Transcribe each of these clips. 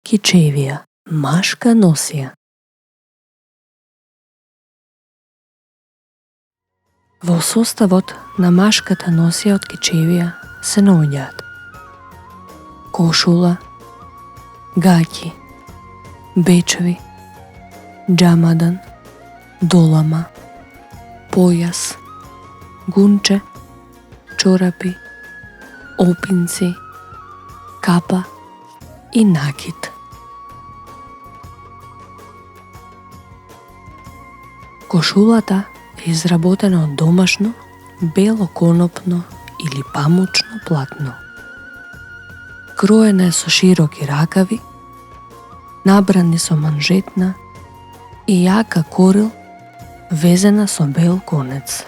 Кичевија, машка носија. Во составот на машката носија од кичевија се наоѓаат кошула, гаќи, бечеви, џамадан, долама, појас, гунче, чорапи, опинци, капа и накид. Кошулата е изработена од домашно, бело конопно или памучно платно. Кроена е со широки ракави, набрани со манжетна и јака корил везена со бел конец.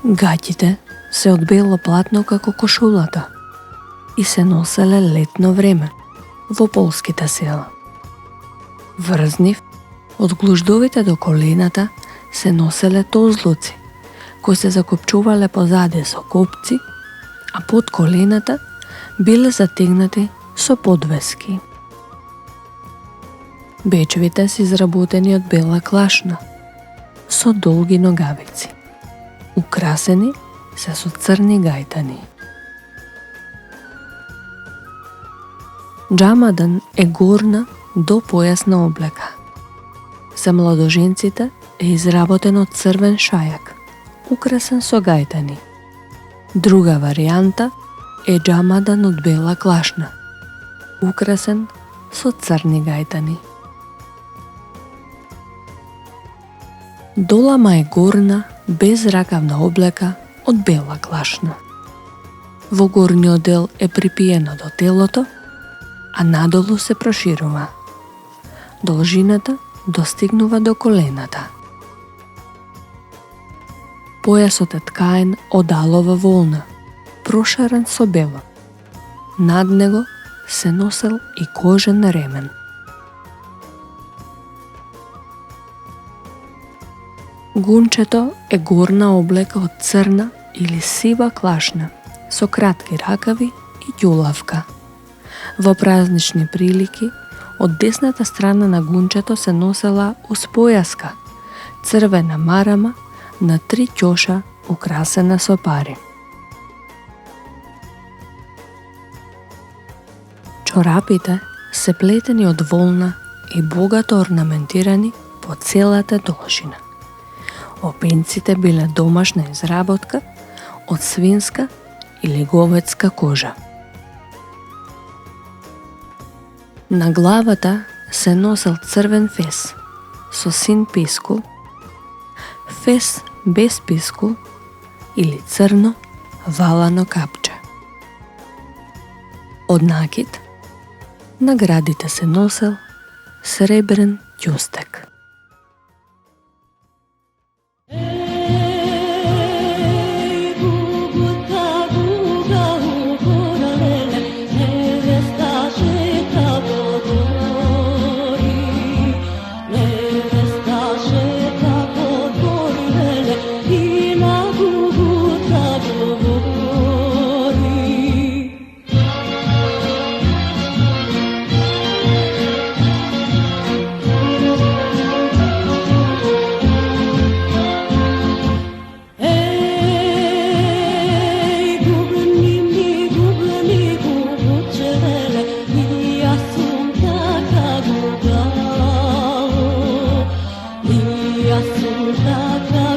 Гаќите се од бело платно како кошулата и се носеле летно време во полските села. Врз нив, од глуждовите до колената, се носеле тозлуци, кои се закопчувале позади со копци, а под колената биле затегнати со подвески. Бечевите се изработени од бела клашна, со долги ногавици. Украсени се со црни гајтани. Џамадан е горна до појасна облека. За младоженците е изработен од црвен шајак, украсен со гајтани. Друга варијанта е џамадан од бела клашна, украсен со црни гајтани. Долама е горна, безракавна облека од бела клашна. Во горниот дел е припиено до телото, а надолу се проширува. Должината достигнува до колената. Појасот е ткаен од алова волна, прошарен со бело. Над него се носел и кожен ремен. Гунчето е горна облека од црна или сива клашна, со кратки ракави и ѓулавка. Во празнични прилики, од десната страна на гунчето се носела уз појаска, црвена марама на 3 ќоша украсена со пари. Чорапите се плетени од волна и богато орнаментирани по целата должина. Опинците биле домашна изработка од свинска или говедска кожа. На главата се носел црвен фес со син пискул, фес без пискул или црно валано капче. Од накид на градите се носел сребрен ќустек. Assunta